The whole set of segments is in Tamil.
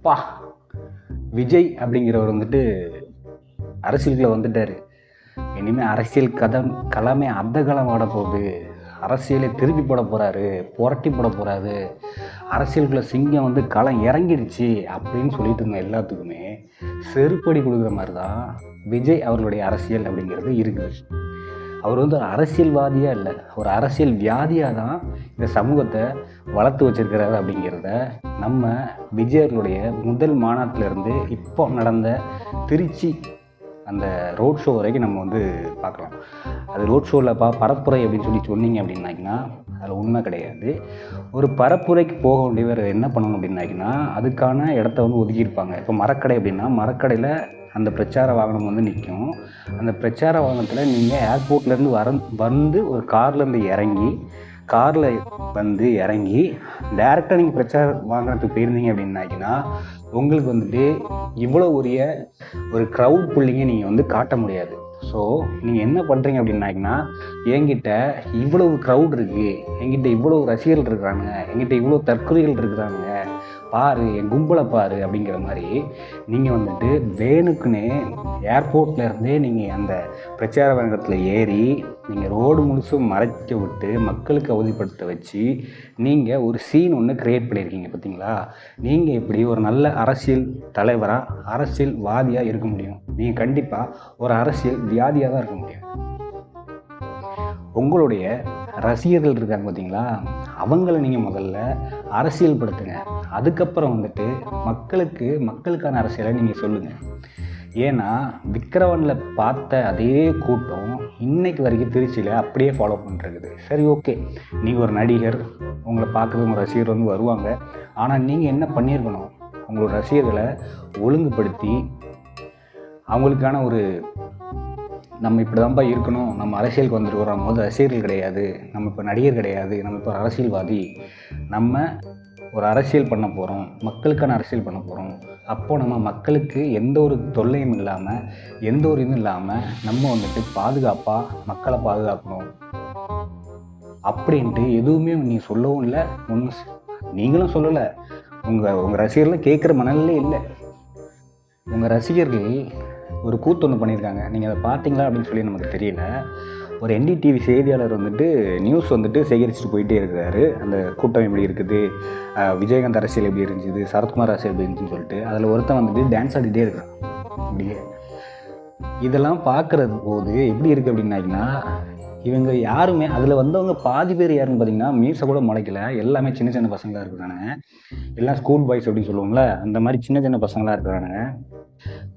பா விஜய் அப்படிங்கிறவர் வந்துட்டு அரசியலுக்குள்ள வந்துட்டார். இனிமேல் அரசியல் களமே அர்த்தகாலம் ஆட போகுது. அரசியலை திருப்பி போட போகிறாரு, புரட்டி போட போகிறாரு, அரசியலுக்குள்ள சிங்கம் வந்து களம் இறங்கிடுச்சு அப்படின்னு சொல்லிட்டு இருந்த எல்லாத்துக்குமே செருப்படி கொடுக்குற மாதிரி தான் விஜய் அவர்களுடைய அரசியல் அப்படிங்கிறது இருக்குது. அவர் வந்து ஒரு அரசியல்வாதியாக இல்லை, ஒரு அரசியல் வியாதியாக தான் இந்த சமூகத்தை வளர்த்து வச்சிருக்கிறாரு அப்படிங்கிறத நம்ம விஜய் அவர்களுடைய முதல் மாநாட்டிலேருந்து இப்போ நடந்த திருச்சி அந்த ரோட் ஷோ வரைக்கும் நம்ம வந்து பார்க்கலாம். அது ரோட் ஷோவில் பரப்புரை அப்படின்னு சொல்லி சொன்னீங்க அப்படின்னாக்கினா அதில் உண்மை கிடையாது. ஒரு பரப்புரைக்கு போக வேண்டியவர் என்ன பண்ணணும் அப்படின்னாக்கினா அதுக்கான இடத்த வந்து ஒதுக்கியிருப்பாங்க. இப்போ மரக்கடை அப்படின்னா மரக்கடையில் அந்த பிரச்சார வாகனம் வந்து நிற்கும். அந்த பிரச்சார வாகனத்தில் நீங்கள் ஏர்போர்ட்லேருந்து வந்து ஒரு கார்லேருந்து இறங்கி டேரெக்டாக நீங்கள் பிரச்சார வாகனத்துக்கு போயிருந்தீங்க அப்படின்னாக்கினா உங்களுக்கு வந்துட்டு இவ்வளோ ஒரு க்ரௌட் புள்ளிங்க நீங்கள் வந்து காட்ட முடியாது. ஸோ நீங்கள் என்ன பண்ணுறீங்க அப்படின்னாக்கினா என்கிட்ட இவ்வளவு க்ரௌட் இருக்குது, என்கிட்ட இவ்வளோ ரசிகர்கள் இருக்கிறாங்க, என்கிட்ட இவ்வளோ தற்கொலைகள் இருக்கிறாங்க, பாரு என் கும்பலை பாரு அப்படிங்கிற மாதிரி நீங்கள் வந்துட்டு வேணுக்குன்னே ஏர்போர்ட்லேருந்தே நீங்கள் அந்த பிரச்சார வாகனத்தில் ஏறி நீங்கள் ரோடு முழுசும் மறைக்க விட்டு மக்களுக்கு அவதிப்படுத்த வச்சு நீங்கள் ஒரு சீன் ஒன்று க்ரியேட் பண்ணியிருக்கீங்க பார்த்தீங்களா? நீங்கள் இப்படி ஒரு நல்ல அரசியல் தலைவராக அரசியல்வாதியாக இருக்க முடியும்? நீங்கள் கண்டிப்பாக ஒரு அரசியல் வியாதியாக தான் இருக்க முடியும். உங்களுடைய ரசிகர்கள் இருக்காங்க பார்த்தீங்களா, அவங்கள நீங்கள் முதல்ல அரசியல் படுத்துங்க. அதுக்கப்புறம் வந்துட்டு மக்களுக்கான அரசியலை நீங்கள் சொல்லுங்கள். ஏன்னா விக்கிரவனில் பார்த்த அதே கூட்டம் இன்னைக்கு வரைக்கும் திருச்சியில் அப்படியே ஃபாலோ பண்ணிருக்குது. சரி, ஓகே, நீங்கள் ஒரு நடிகர், உங்களை பார்க்குறது உங்கள் ரசிகர் வந்து வருவாங்க. ஆனால் நீங்கள் என்ன பண்ணியிருக்கணும், உங்களோட ரசிகர்களை ஒழுங்குபடுத்தி அவங்களுக்கான ஒரு நம்ம இப்படி தான்ப்பா இருக்கணும், நம்ம அரசியலுக்கு வந்துருக்கிறோம், நம்ம வந்து ரசிகர்கள் கிடையாது, நம்ம இப்போ நடிகர் கிடையாது, நம்ம இப்போ அரசியல்வாதி, நம்ம ஒரு அரசியல் பண்ண போகிறோம், மக்களுக்கான அரசியல் பண்ண போகிறோம். அப்போது நம்ம மக்களுக்கு எந்த ஒரு தொல்லையும் இல்லாமல் எந்த ஒரு இதுவும் இல்லாமல் நம்ம வந்துட்டு பாதுகாப்பாக மக்களை பாதுகாக்கணும் அப்படின்ட்டு எதுவுமே நீங்கள் சொல்லவும் இல்லை, நீங்களும் சொல்லலை. உங்கள் ரசிகர்லாம் கேட்குற மனநிலே இல்லை. உங்கள் ரசிகர்கள் ஒரு கூத்து ஒன்று பண்ணியிருக்காங்க, நீங்கள் அதை பார்த்தீங்களா அப்படின்னு சொல்லி நமக்கு தெரியல. ஒரு NDTV செய்தியாளர் வந்துட்டு நியூஸ் வந்துட்டு சேகரிச்சுட்டு போயிட்டே இருக்கிறாரு. அந்த கூட்டம் எப்படி இருக்குது, விஜயகாந்த் அரசியல் எப்படி இருந்துச்சு, சரத்குமார் அரசியல் எப்படி இருந்துச்சுன்னு சொல்லிட்டு அதில் ஒருத்தன் வந்துட்டு டான்ஸ் ஆடிட்டே இருக்கான். அப்படியே இதெல்லாம் பார்க்குறது போது எப்படி இருக்குது அப்படின்னாக்கினா இவங்க யாருமே அதில் வந்தவங்க பாதி பேர் யாருன்னு பார்த்தீங்கன்னா மீசை கூட முளைக்கல, எல்லாமே சின்ன சின்ன பசங்களாக இருக்கிறானுங்க. எல்லாம் ஸ்கூல் பாய்ஸ் அப்படின்னு சொல்லுவோம்ல, அந்த மாதிரி சின்ன சின்ன பசங்களாக இருக்கிறானுங்க.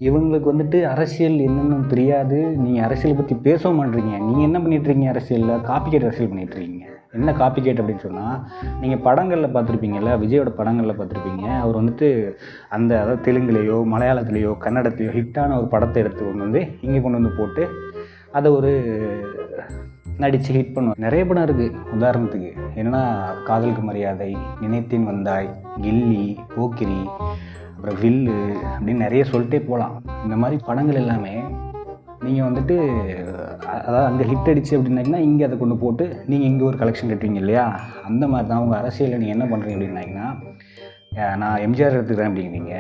இவங்களுக்கு வந்துட்டு அரசியல் என்னென்னு தெரியாது. நீங்கள் அரசியலை பற்றி பேசவும் மாட்டீங்க. நீங்கள் என்ன பண்ணிட்டுருக்கீங்க, அரசியலில் காப்பிகேட் அரசியல் பண்ணிகிட்ருக்கீங்க. என்ன காப்பிகேட் அப்படின்னு சொன்னால், நீங்கள் படங்களில் பார்த்துருப்பீங்கல்ல, விஜயோட படங்களில் பார்த்துருப்பீங்க. அவர் வந்துட்டு அதாவது தெலுங்குலேயோ மலையாளத்துலேயோ கன்னடத்துலேயோ ஹிட்டான ஒரு படத்தை எடுத்து இங்கே கொண்டு வந்து போட்டு அதை ஒரு நடித்து ஹிட் பண்ணுவோம். நிறைய படம் இருக்குது. உதாரணத்துக்கு என்னென்னா காதலுக்கு மரியாதை, நினைத்தேன் வந்தாய், கில்லி, போக்கிரி, அப்புறம் வில்லு அப்படின்னு நிறைய சொல்லிட்டே போகலாம். இந்த மாதிரி படங்கள் எல்லாமே நீங்கள் வந்துட்டு அதாவது அங்கே ஹிட் அடிச்சு அப்படின்னாங்கன்னா இங்கே அதை கொண்டு போட்டு நீங்கள் இங்கே ஒரு கலெக்ஷன் கட்டுவீங்க இல்லையா? அந்த மாதிரி தான் உங்கள் அரசியலில் நீங்கள் என்ன பண்ணுறீங்க அப்படின்னாங்கன்னா, நான் எம்ஜிஆர் எடுத்துக்கிறேன் அப்படிங்கிறீங்க,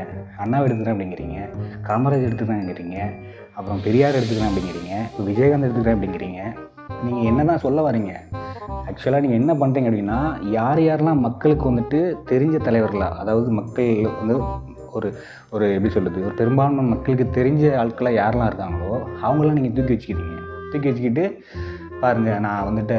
அண்ணாவை எடுத்துக்கிறேன் அப்படிங்கிறீங்க, காமராஜ் எடுத்துக்கிறேங்கிறீங்க, அப்புறம் பெரியார் எடுத்துக்கிறேன் அப்படிங்கிறீங்க, இப்போ விஜயகாந்த் எடுத்துக்கிறேன் அப்படிங்கிறீங்க. நீங்கள் என்ன தான் சொல்ல வரீங்க? ஆக்சுவலாக நீங்கள் என்ன பண்ணுறீங்க அப்படின்னா, யாரெல்லாம் மக்களுக்கு வந்துட்டு தெரிஞ்ச தலைவர்களாக, அதாவது மக்கள் வந்து ஒரு எப்படி சொல்லுது, ஒரு பெரும்பான்மை மக்களுக்கு தெரிஞ்ச ஆட்களாக யாரெல்லாம் இருக்காங்களோ அவங்களாம் நீங்கள் தூக்கி வச்சுக்கிட்டு பாருங்கள், நான் வந்துட்டு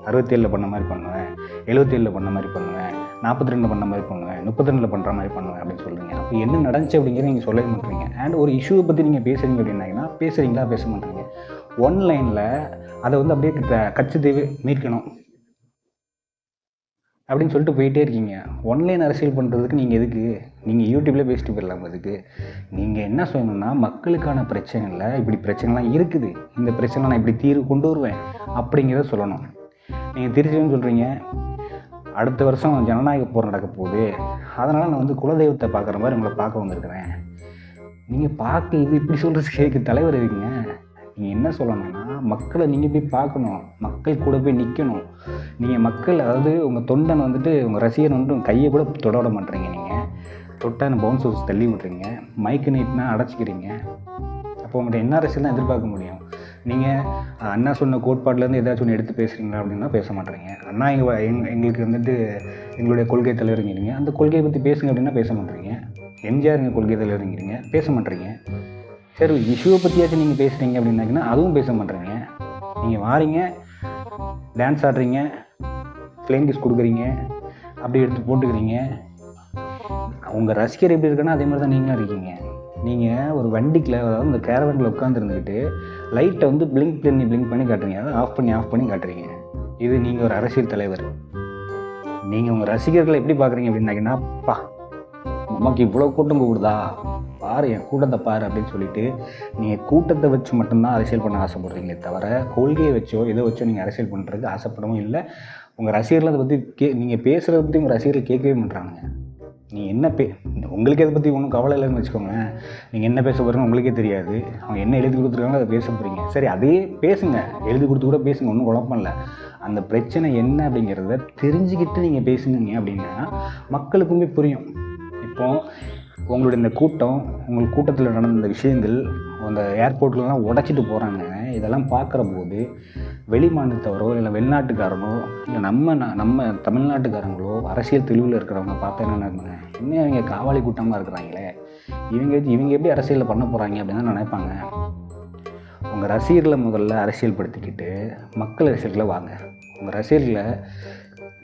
67 பண்ண மாதிரி பண்ணுவேன், 77 பண்ண மாதிரி பண்ணுவேன், 42 பண்ண மாதிரி பண்ணுவேன், 32 பண்ணுற மாதிரி பண்ணுவேன் அப்படின்னு சொல்லுங்கள். அப்போ என்ன நடந்துச்சு அப்படிங்கிறத நீங்கள் சொல்லவே மாட்டீங்க. அண்ட் ஒரு இஷ்யூவை பற்றி நீங்கள் பேசுகிறீங்க அப்படின்னாங்கன்னா பேசுகிறீங்களா, பேச மாட்டீங்க. ஒன்லைனில் அதை வந்து அப்படியே கட்சி மீட்கணும் அப்படின்னு சொல்லிட்டு போயிட்டே இருக்கீங்க. ஒன்லைன் அரசியல் பண்ணுறதுக்கு நீங்கள் எதுக்கு? நீங்கள் யூடியூப்லேயே பேசிட்டு போயிடலாம். அதுக்கு நீங்கள் என்ன சொல்லணும்னா, மக்களுக்கான பிரச்சனையில் இப்படி பிரச்சனைலாம் இருக்குது, இந்த பிரச்சனை நான் இப்படி தீர்வு கொண்டு வருவேன் அப்படிங்கிறத சொல்லணும். நீங்கள் திருச்சின்னு சொல்கிறீங்க, அடுத்த வருஷம் ஜனநாயக போர் நடக்க போகுது, அதனால் நான் வந்து குலதெய்வத்தை பார்க்குற மாதிரி உங்களை பார்க்க வந்திருக்கிறேன். நீங்கள் இது இப்படி சொல்கிறது கேட்க தலைவர் இருக்குங்க. நீங்கள் என்ன சொல்லணும்னா, மக்களை நீங்கள் போய் பார்க்கணும், மக்கள் கூட போய் நிற்கணும். நீங்கள் மக்கள், அதாவது உங்கள் தொண்டன் வந்துட்டு உங்கள் ரசிகன் வந்துட்டு உங்கள் கையை கூட தொட விட மாட்டேறீங்க. நீங்கள் தொட்டான பவுன்ஸ் ஹவுஸ் தள்ளி விட்றீங்க, மைக்கு நீட்னா அடைச்சிக்கிறீங்க. அப்போ உங்கள்கிட்ட என்ன அரசியல் தான் எதிர்பார்க்க முடியும்? நீங்கள் அண்ணா சொன்ன கோட்பாட்டிலேருந்து ஏதாச்சும் ஒன்று எடுத்து பேசுகிறீங்களா அப்படின்னா பேச மாட்டேறீங்க. அண்ணா எங்களுக்கு வந்துட்டு எங்களுடைய கொள்கை தலைவருங்கிறீங்க, அந்த கொள்கையை பற்றி பேசுங்க அப்படின்னா பேச மாட்டேறீங்க. எம்ஜிஆர் எங்கள் கொள்கை தலைவருங்கிறீங்க, பேச மாட்டேறீங்க. சரி, இஷ்யூவை பற்றியாச்சும் நீங்கள் பேசுகிறீங்க அப்படின்னாங்கன்னா அதுவும் பேச மாட்டேறீங்க. நீங்கள் வாரீங்க, டான்ஸ் ஆடுறீங்க, ஃப்ளைங் கிஸ் கொடுக்குறீங்க, அப்படி எடுத்து போட்டுக்கிறீங்க. உங்கள் ரசிகர் எப்படி இருக்குன்னா அதே மாதிரி தான் நீங்களும் இருக்கீங்க. நீங்கள் ஒரு வண்டிக்கில், அதாவது இந்த கேரவனில் உட்காந்துருந்துக்கிட்டு லைட்டை வந்து பிளிங்க் பண்ணி காட்டுறீங்க, அதாவது ஆஃப் பண்ணி காட்டுறீங்க. இது நீங்கள் ஒரு அரசியல் தலைவர். நீங்கள் உங்கள் ரசிகர்களை எப்படி பார்க்குறீங்க அப்படின்னாங்கன்னா, பா நமக்கு இவ்வளோ கூட்டம் கூடுதா, பாரு என் கூட்டத்தை பாரு அப்படின்னு சொல்லிட்டு நீங்கள் கூட்டத்தை வச்சு மட்டும்தான் அரசியல் பண்ண ஆசைப்படுறீங்களே தவிர கொள்கையை வச்சோ எதை வச்சோ நீங்கள் அரசியல் பண்ணுறதுக்கு ஆசைப்படவும் இல்லை. உங்கள் ரசிகர்கள் அதை பற்றி நீங்கள் பேசுகிறத பற்றி உங்கள் ரசிகர்கள் கேட்கவே மாட்டாங்க. நீங்கள் என்ன உங்களுக்கு அதை பற்றி ஒன்றும் கவலை இல்லைன்னு வச்சுக்கோங்க. நீங்கள் என்ன பேச போகிறீங்க உங்களுக்கே தெரியாது. அவங்க என்ன எழுதி கொடுத்துருக்காங்க அதை பேச போகிறீங்க. சரி, அதே பேசுங்க, எழுதி கொடுத்து கூட பேசுங்க, ஒன்றும் குழப்பம் இல்லை. அந்த பிரச்சனை என்ன அப்படிங்கிறத தெரிஞ்சுக்கிட்டு நீங்கள் பேசுங்க அப்படின்னா மக்களுக்குமே புரியும். இப்போது உங்களுடைய இந்த கூட்டம், உங்கள் கூட்டத்தில் நடந்த இந்த விஷயங்கள் அந்த ஏர்போர்ட்லலாம் உடச்சிட்டு போகிறாங்க. இதெல்லாம் பார்க்குற போது வெளி மாநிலத்தவரோ இல்லை வெளிநாட்டுக்காரனோ இல்லை நம்ம தமிழ்நாட்டுக்காரங்களோ அரசியல் தெளிவில் இருக்கிறவங்க பார்த்தா என்ன நினைப்பாங்க, இன்னும் இவங்க காவாலி கூட்டமாக இருக்கிறாங்களே, இவங்க எப்படி அரசியலில் பண்ண போகிறாங்க அப்படின்னு தான் நினைப்பாங்க. உங்கள் ரசிகர்களை முதல்ல அரசியல் படுத்திக்கிட்டு மக்கள் அரசியல்களை வாங்க. உங்கள் ரசிகர்களை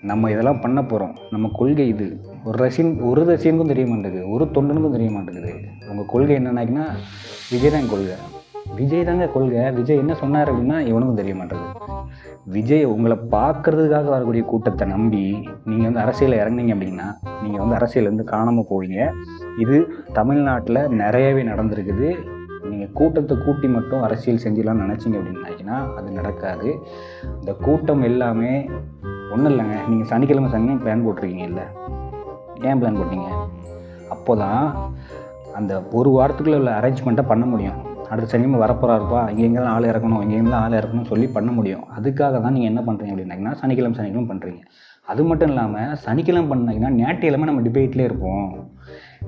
நம்ம இதெல்லாம் பண்ண போகிறோம், நம்ம கொள்கை இது, ஒரு ரசிகனுக்கும் தெரிய மாட்டேங்குது, ஒரு தொண்டனுக்கும் தெரிய மாட்டேங்குது. உங்கள் கொள்கை என்னன்னாக்கினா விஜய் தான் கொள்கை, விஜய் தாங்க கொள்கை. விஜய் என்ன சொன்னார் அப்படின்னா இவனுக்கும் தெரிய மாட்டேங்குது. விஜய் உங்களை பார்க்கறதுக்காக வரக்கூடிய கூட்டத்தை நம்பி நீங்கள் வந்து அரசியலில் இறங்குனீங்க அப்படின்னா நீங்கள் வந்து அரசியலேருந்து காணாமல் போவீங்க. இது தமிழ்நாட்டில் நிறையவே நடந்திருக்குது. நீங்கள் கூட்டத்தை கூட்டி மட்டும் அரசியல் செஞ்சிடலாம்னு நினச்சிங்க அப்படின்னாக்கினா அது நடக்காது. இந்த கூட்டம் எல்லாமே ஒன்றும் இல்லைங்க. நீங்கள் சனிக்கிழமை பிளான் போட்டிருக்கீங்க இல்லை, ஏன் பிளான் போட்டீங்க? அப்போ தான் அந்த ஒரு வாரத்துக்குள்ளே உள்ள அரேஞ்ச்மெண்ட்டை பண்ண முடியும். அடுத்த சனிக்கிழமை வரப்போறாருப்பா, இங்கெங்கெல்லாம் ஆள் இறக்கணும்னு சொல்லி பண்ண முடியும். அதுக்காக தான் நீங்கள் என்ன பண்ணுறீங்க அப்படின்னாங்கன்னா சனிக்கிழமை பண்ணுறீங்க. அது மட்டும் இல்லாமல் சனிக்கிழமை பண்ணீங்கன்னா ஞாயிற்றுக்கிழமை நம்ம டிபேட்லேயே இருப்போம்.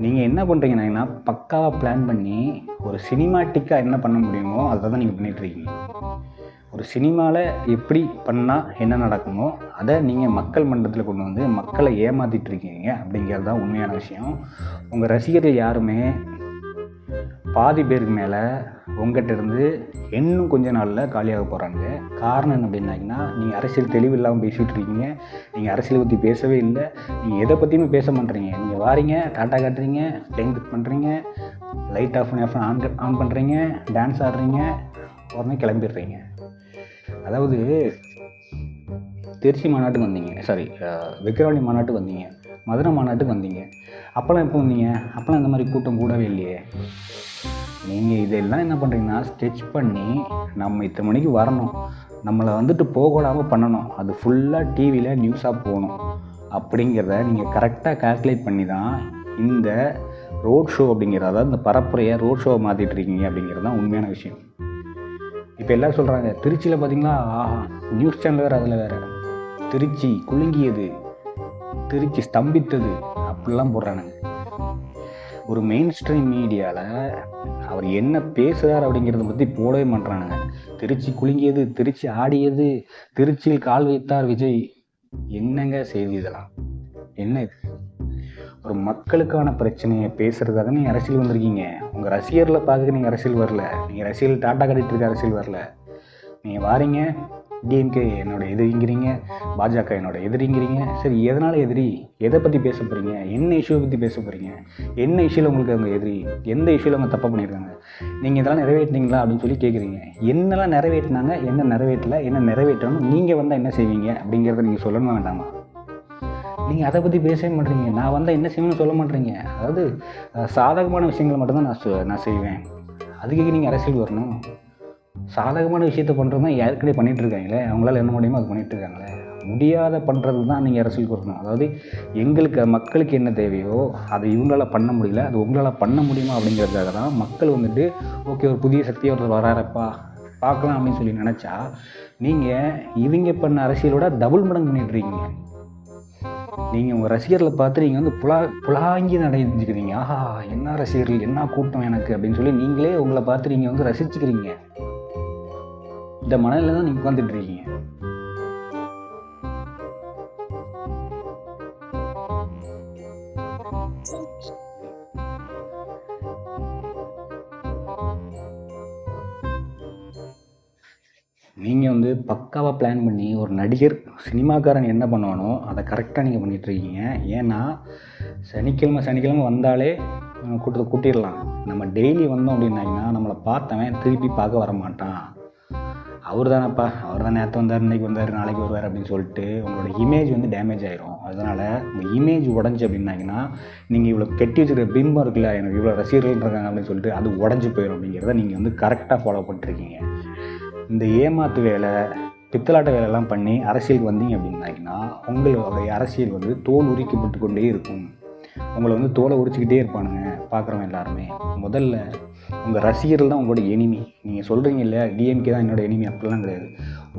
நீங்கள் என்ன பண்ணுறீங்கன்னா பக்காவாக பிளான் பண்ணி ஒரு சினிமாட்டிக்காக என்ன பண்ண முடியுமோ அதை தான் நீங்கள் பண்ணிகிட்ருக்கீங்க. ஒரு சினிமாவில் எப்படி பண்ணால் என்ன நடக்குமோ அதை நீங்கள் மக்கள் மன்றத்தில் கொண்டு வந்து மக்களை ஏமாற்றிட்டு இருக்கீங்க அப்படிங்கிறது தான் உண்மையான விஷயம். உங்கள் ரசிகர்கள் யாருமே பாதி பேருக்கு மேலே உங்கள்கிட்ட இருந்து இன்னும் கொஞ்ச நாளில் காலியாக போகிறாங்க. காரணம் என்ன அப்படின்னாங்கன்னா நீங்கள் அரசியல் தெளிவு இல்லாமல் பேசிகிட்டு இருக்கீங்க. நீங்கள் அரசியலை பற்றி பேசவே இல்லை. நீங்கள் எதை பற்றியுமே பேச மாட்டேறீங்க. நீங்கள் வாரீங்க, டாட்டா காட்டுறீங்க, பிளேன் பிக் பண்ணுறீங்க, லைட் ஆன் பண்ணுறீங்க, டான்ஸ் ஆடுறீங்க, உடனே கிளம்பிடுறீங்க. அதாவது திருச்சி மாநாட்டுக்கு வந்தீங்க, விக்கிரவாண்டி மாநாட்டுக்கு வந்தீங்க, மதுரை மாநாட்டுக்கு வந்தீங்க. அப்போல்லாம் எப்போ வந்தீங்க? அப்போல்லாம் இந்த மாதிரி கூட்டம் கூடவே இல்லையே. நீங்கள் இதெல்லாம் என்ன பண்ணுறீங்கன்னா ஸ்கெட்ச் பண்ணி நம்ம இத்தனை மணிக்கு வரணும், நம்மளை வந்துட்டு போகக்கூடாமல் பண்ணணும், அது ஃபுல்லாக டிவியில் நியூஸாக போகணும் அப்படிங்கிறத நீங்கள் கரெக்டாக கால்குலேட் பண்ணி தான் இந்த ரோட் ஷோ அப்படிங்கிறத, அதாவது இந்த பரப்புரையை ரோட் ஷோவை மாற்றிட்டு இருக்கீங்க அப்படிங்கிறது தான் உண்மையான விஷயம். இப்போ எல்லோரும் சொல்கிறாங்க திருச்சியில் பார்த்தீங்களா, நியூஸ் சேனல் வேறு, அதில் வேறு திருச்சி குலுங்கியது, திருச்சி ஸ்தம்பித்தது அப்படிலாம் போடுறானுங்க. ஒரு மெயின் ஸ்ட்ரீம் மீடியாவில் அவர் என்ன பேசுகிறார் அப்படிங்கிறத பற்றி போடவே மாட்டானுங்க. திருச்சி குலுங்கியது, திருச்சி ஆடியது, திருச்சியில் கால் வைத்தார் விஜய். என்னங்க செய்தி இதெல்லாம்? என்ன இது? ஒரு மக்களுக்கான பிரச்சனையை பேசுகிறதுக்காக நீங்கள் அரசியல் வந்திருக்கீங்க. உங்கள் ரசிகர்களை பார்க்க நீங்கள் அரசியல் வரல. நீங்கள் ரசிகர்கள் டாட்டா காட்டிகிட்டு இருக்க அரசியல் வரல. நீங்கள் வாரீங்க, டிஎம்கே என்னோட எதிரிங்கிறீங்க, பாஜக என்னோட எதிரிங்கிறீங்க. சரி, எதனால் எதிரி? எதை பற்றி பேச போகிறீங்க? என்ன இஷ்யூவை பற்றி பேச போகிறீங்க? என்ன இஷ்யூவில் உங்களுக்கு அவங்க எதிரி? எந்த இஷ்யூவில் அவங்க தப்பாக பண்ணியிருக்காங்க? நீங்கள் இதெல்லாம் நிறைவேற்றினீங்களா அப்படின்னு சொல்லி கேட்குறீங்க. என்னெல்லாம் நிறைவேற்றினாங்க, என்ன நிறைவேற்றலை, என்ன நிறைவேற்றணும், நீங்கள் வந்தால் என்ன செய்வீங்க அப்படிங்கிறத நீங்கள் சொல்லணும் வேண்டாமா? நீங்கள் அதை பற்றி பேசவே மாட்டேறீங்க. நான் வந்தால் என்ன செய்வேன்னு சொல்ல மாட்டேறீங்க. அதாவது சாதகமான விஷயங்களை மட்டும்தான் நான் செய்வேன். அதுக்கு நீங்கள் அரசியல் வரணும். சாதகமான விஷயத்த பண்ணுறது தான் ஏற்கனவே பண்ணிகிட்டு இருக்காங்களே, அவங்களால என்ன முடியுமோ அது பண்ணிகிட்டு இருக்காங்களே. முடியாத பண்ணுறது தான் நீங்கள் அரசியல் வரணும். அதாவது எங்களுக்கு மக்களுக்கு என்ன தேவையோ அதை இவங்களால் பண்ண முடியல, அது உங்களால் பண்ண முடியுமா அப்படிங்கிறதுக்காக தான் மக்கள் வந்துட்டு ஓகே ஒரு புதிய சக்தியை ஒருத்தர் வராரப்பா பார்க்கலாம் அப்படின்னு சொல்லி நினச்சா நீங்கள் இவங்க பண்ண அரசியலோட டபுள் மடங்கு பண்ணிகிட்ருக்கீங்க. நீங்கள் உங்கள் ரசிகர்களை பார்த்து நீங்கள் வந்து புலாங்கி அடைஞ்சிக்கிறீங்க. ஆஹா, என்ன ரசிகர்கள், என்ன கூட்டம் எனக்கு அப்படின்னு சொல்லி நீங்களே உங்களை பார்த்து நீங்கள் வந்து ரசிச்சுக்கிறீங்க. இந்த மனநிலை தான் நீங்கள் உட்காந்துட்டு இருக்கீங்க. நீங்கள் வந்து பக்காவாக பிளான் பண்ணி ஒரு நடிகர் சினிமாக்காரன் என்ன பண்ணுவானோ அதை கரெக்டாக நீங்கள் பண்ணிகிட்ருக்கீங்க. ஏன்னா சனிக்கிழமை வந்தாலே கூட்டத்தை கூட்டிடலாம். நம்ம டெய்லி வந்தோம் அப்படின்னாங்கன்னா நம்மளை பார்த்தவன் திருப்பி பார்க்க வர மாட்டான். அவர் தானே நேற்று வந்தார், இன்றைக்கி வந்தார், நாளைக்கு வருவார் அப்படின்னு சொல்லிட்டு உங்களோட இமேஜ் வந்து டேமேஜ் ஆகிரும். அதனால் உங்கள் இமேஜ் உடஞ்சி அப்படின்னாங்கன்னா நீங்கள் இவ்வளோ கெட்டி வச்சுக்கிற பிம்பம் இருக்குல்ல, எனக்கு இவ்வளோ ரசிகர்கள் இருக்காங்க அப்படின்னு சொல்லிட்டு அது உடஞ்சி போயிடும். அப்படிங்கிறத நீங்கள் வந்து கரெக்டாக ஃபாலோ பண்ணிட்டுருக்கீங்க. இந்த ஏமாத்து வேலை, பித்தலாட்ட வேலையெல்லாம் பண்ணி அரசியலுக்கு வந்தீங்க அப்படின்னாங்கன்னா உங்களுடைய அரசியல் வந்து தோல் உரிக்கப்பட்டு கொண்டே இருக்கும். உங்களை வந்து தோலை உரிச்சிக்கிட்டே இருப்பானுங்க பார்க்குறவங்க எல்லாருமே. முதல்ல உங்கள் ரசிகர்கள் தான் உங்களோட எனிமி. நீங்கள் சொல்கிறீங்க இல்லையா, டிஎம்கே தான் என்னோட எனிமி, அப்படிலாம் கிடையாது.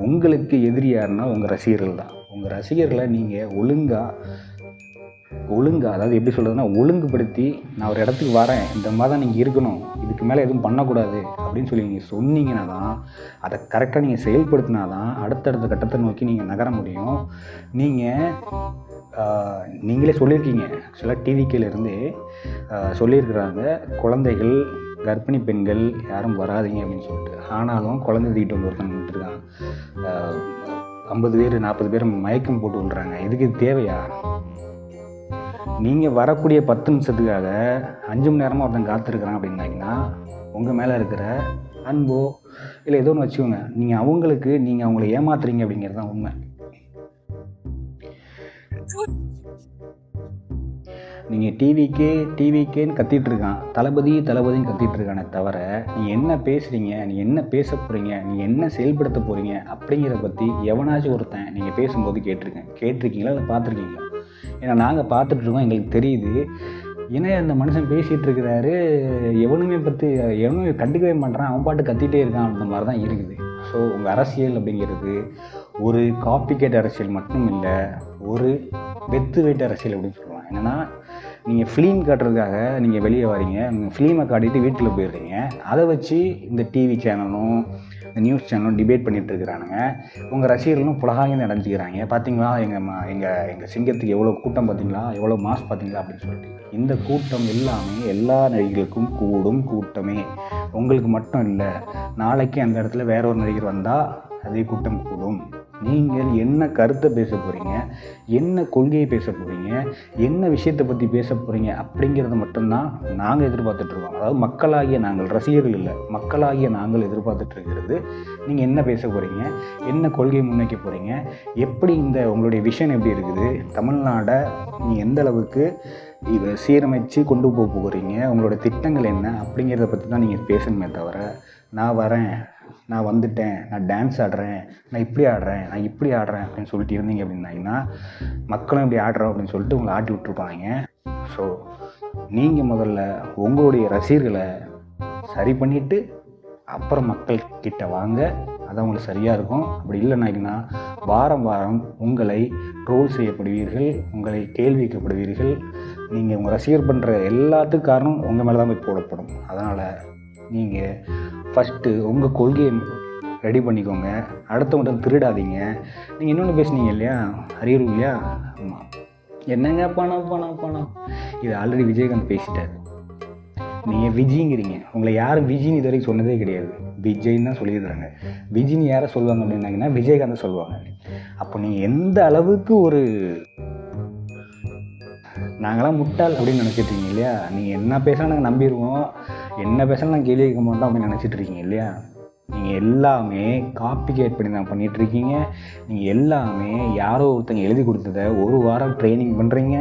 உங்களுக்கு எதிரி யாருன்னா உங்கள் ரசிகர்கள் தான். உங்கள் ரசிகர்களை நீங்கள் ஒழுங்காக அதாவது எப்படி சொல்கிறதுனா ஒழுங்குபடுத்தி, நான் ஒரு இடத்துக்கு வரேன், இந்த மாதிரி தான் நீங்கள் இருக்கணும், இதுக்கு மேலே எதுவும் பண்ணக்கூடாது அப்படின்னு சொல்லி நீங்கள் சொன்னீங்கன்னா தான், அதை கரெக்டாக நீங்கள் செயல்படுத்தினா தான் அடுத்தடுத்த கட்டத்தை நோக்கி நீங்கள் நகர முடியும். நீங்களே சொல்லியிருக்கீங்க, ஆக்சுவலாக டிவிக்கிலேருந்து சொல்லியிருக்கிறாங்க, குழந்தைகள், கர்ப்பிணி பெண்கள் யாரும் வராதிங்க அப்படின்னு சொல்லிட்டு. ஆனாலும் குழந்தை தூக்கிட்டு வந்து ஒருத்தன் விட்டுருக்கான், 50 பேர் 40 பேர் மயக்கம் போட்டு விடுறாங்க. இதுக்கு தேவையா? நீங்கள் வரக்கூடிய 10 நிமிஷத்துக்காக 5 மணி நேரமாக ஒருத்தன் காத்திருக்கிறான் அப்படின்னாங்கன்னா உங்கள் மேலே இருக்கிற அன்போ இல்லை ஏதோ ஒன்று வச்சுக்கோங்க, நீங்கள் அவங்கள ஏமாத்துறீங்க அப்படிங்கிறது தான் உண்மை. நீங்கள் டிவிக்கேன்னு கத்திட்டு இருக்கான், தளபதின்னு கத்திட்டு இருக்கானே தவிர நீங்கள் என்ன பேசுகிறீங்க, நீங்கள் என்ன பேச போகிறீங்க, நீங்கள் என்ன செயல்படுத்த போகிறீங்க அப்படிங்கிறத பற்றி எவனாச்சும் ஒருத்தன் நீங்கள் பேசும்போது கேட்டிருக்கீங்களா இல்லை பார்த்துருக்கீங்களா? ஏன்னா நாங்கள் பார்த்துட்ருக்கோம், எங்களுக்கு தெரியுது. ஏன்னா அந்த மனுஷன் பேசிகிட்டு இருக்கிறாரு, எவனுமே கண்டுக்கவே மாட்டான், அவன் பாட்டு கத்திகிட்டே இருக்கான், அந்த மாதிரி தான் இருக்குது. ஸோ உங்கள் அரசியல் அப்படிங்கிறது ஒரு காப்பிகேட் அரசியல் மட்டும் இல்லை, ஒரு வெத்து வேட்டு அரசியல் அப்படின்னு சொல்லலாம். என்னென்னா நீங்கள் ஃபிலிம் காட்டுறதுக்காக நீங்கள் வெளியே வரீங்க, ஃபிலிமை காட்டிட்டு வீட்டில் போயிடுறீங்க. அதை வச்சு இந்த டிவி சேனலும் இந்த நியூஸ் சேனலும் டிபேட் பண்ணிகிட்டு இருக்கிறானுங்க. உங்கள் ரசிகர்களும் புலகாங்கன்னு அடைஞ்சிக்கிறாங்க. பார்த்தீங்களா எங்கள் சிங்கத்துக்கு எவ்வளோ கூட்டம், பார்த்தீங்களா எவ்வளோ மாஸ் பார்த்தீங்களா அப்படின்னு சொல்லிட்டு. இந்த கூட்டம் எல்லாமே எல்லா நடிகர்களுக்கும் கூடும் கூட்டமே, உங்களுக்கு மட்டும் இல்லை. நாளைக்கு அந்த இடத்துல வேற ஒரு நடிகர் வந்தால் அதே கூட்டம் கூடும். நீங்கள் என்ன கருத்தை பேச போகிறீங்க, என்ன கொள்கையை பேச போகிறீங்க, என்ன விஷயத்தை பற்றி பேச போகிறீங்க அப்படிங்கிறத மட்டும்தான் நாங்கள் எதிர்பார்த்துட்ருக்கோம். அதாவது மக்களாகிய நாங்கள், ரசிகர்கள் இல்லை, மக்களாகிய நாங்கள் எதிர்பார்த்துட்ருக்கிறது நீங்கள் என்ன பேச போகிறீங்க, என்ன கொள்கையை முன்வைக்க போகிறீங்க, எப்படி இந்த உங்களுடைய விஷன் எப்படி இருக்குது, தமிழ்நாடை நீங்கள் எந்த அளவுக்கு இதை சீரமைச்சு கொண்டு போக போகிறீங்க, உங்களோட திட்டங்கள் என்ன அப்படிங்கிறத பற்றி தான் நீங்கள் பேசணுமே தவிர, நான் வரேன், நான் வந்துட்டேன், நான் டான்ஸ் ஆடுறேன், நான் இப்படி ஆடுறேன், நான் இப்படி ஆடுறேன் அப்படின்னு சொல்லிட்டு இருந்தீங்க அப்படின்னாங்கன்னா மக்களும் இப்படி ஆடுறோம் அப்படின்னு சொல்லிட்டு உங்களை ஆட்டி விட்டுருப்பாங்க. ஸோ நீங்கள் முதல்ல உங்களுடைய ரசிகர்களை சரி பண்ணிவிட்டு அப்புறம் மக்கள் கிட்ட வாங்க, அது உங்களுக்கு சரியாக இருக்கும். அப்படி இல்லைனாங்கன்னா வாரம் உங்களை ட்ரோல் செய்யப்படுவீர்கள், உங்களை கேள்வி கேட்கப்படுவீர்கள். நீங்கள் உங்கள் ரசிகர் பண்ணுற எல்லாத்துக்கும் காரணம் உங்கள் மேலே தான் போய் போடப்படும். அதனால் நீங்கள் ஃபஸ்ட்டு உங்கள் கொள்கையை ரெடி பண்ணிக்கோங்க, அடுத்தவங்கள்ட்ட திருடாதீங்க. நீங்கள் இன்னொன்று பேசுனீங்க இல்லையா, அறியறு இல்லையா, ஆமாம், என்னங்க பணம் இது ஆல்ரெடி விஜயகாந்த் பேசிட்டார். நீங்கள் விஜய்ங்கிறீங்க, உங்களை யாரும் விஜய்னு இது வரைக்கும் சொன்னதே கிடையாது, விஜய்ன்னு தான் சொல்லியிருக்கிறாங்க. விஜய்னு யாரை சொல்லுவாங்க அப்படின்னாங்கன்னா விஜயகாந்த் சொல்லுவாங்க. அப்போ நீங்கள் எந்த அளவுக்கு ஒரு நாங்களாம் முட்டாள் அப்படின்னு நினச்சிட்ருக்கீங்க இல்லையா, நீங்கள் என்ன பேசினா நாங்கள் நம்பிடுவோம், என்ன பேசினா நாங்கள் கேள்வி கேட்க மாட்டோம் அப்படின்னு நினச்சிட்டு இருக்கீங்க இல்லையா. நீங்கள் எல்லாமே காப்பிகேட் பண்ணி தான் பண்ணிகிட்ருக்கீங்க. நீங்கள் எல்லாமே யாரோ ஒருத்தங்க எழுதி கொடுத்ததை ஒரு வாரம் ட்ரைனிங் பண்ணுறீங்க.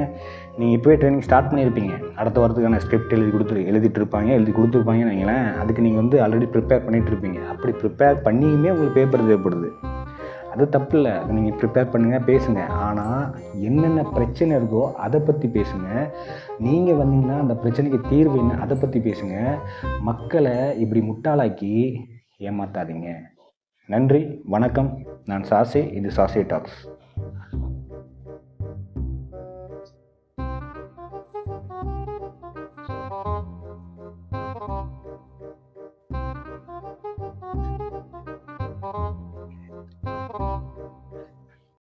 நீங்கள் இப்போவே ட்ரைனிங் ஸ்டார்ட் பண்ணியிருப்பீங்க, அடுத்த வாரத்துக்கான ஸ்கிரிப்ட் எழுதி கொடுத்துருப்பாங்கன்னு வைங்களேன். அதுக்கு நீங்கள் வந்து ஆல்ரெடி ப்ரிப்பேர் பண்ணிகிட்டு இருப்பீங்க. அப்படி ப்ரிப்பேர் பண்ணியுமே உங்களுக்கு பேப்பர் தேவைப்படுது, அது தப்பு இல்லை, அதை நீங்கள் ப்ரிப்பேர் பண்ணுங்கள், பேசுங்க. ஆனால் என்னென்ன பிரச்சனை இருக்கோ அதை பற்றி பேசுங்க. நீங்கள் வந்தீங்கன்னா அந்த பிரச்சனைக்கு தீர்வு என்ன அதை பற்றி பேசுங்க. மக்களை இப்படி முட்டாளாக்கி ஏமாத்தாதீங்க. நன்றி, வணக்கம். நான் சாசே, இது சாசே டாக்ஸ்.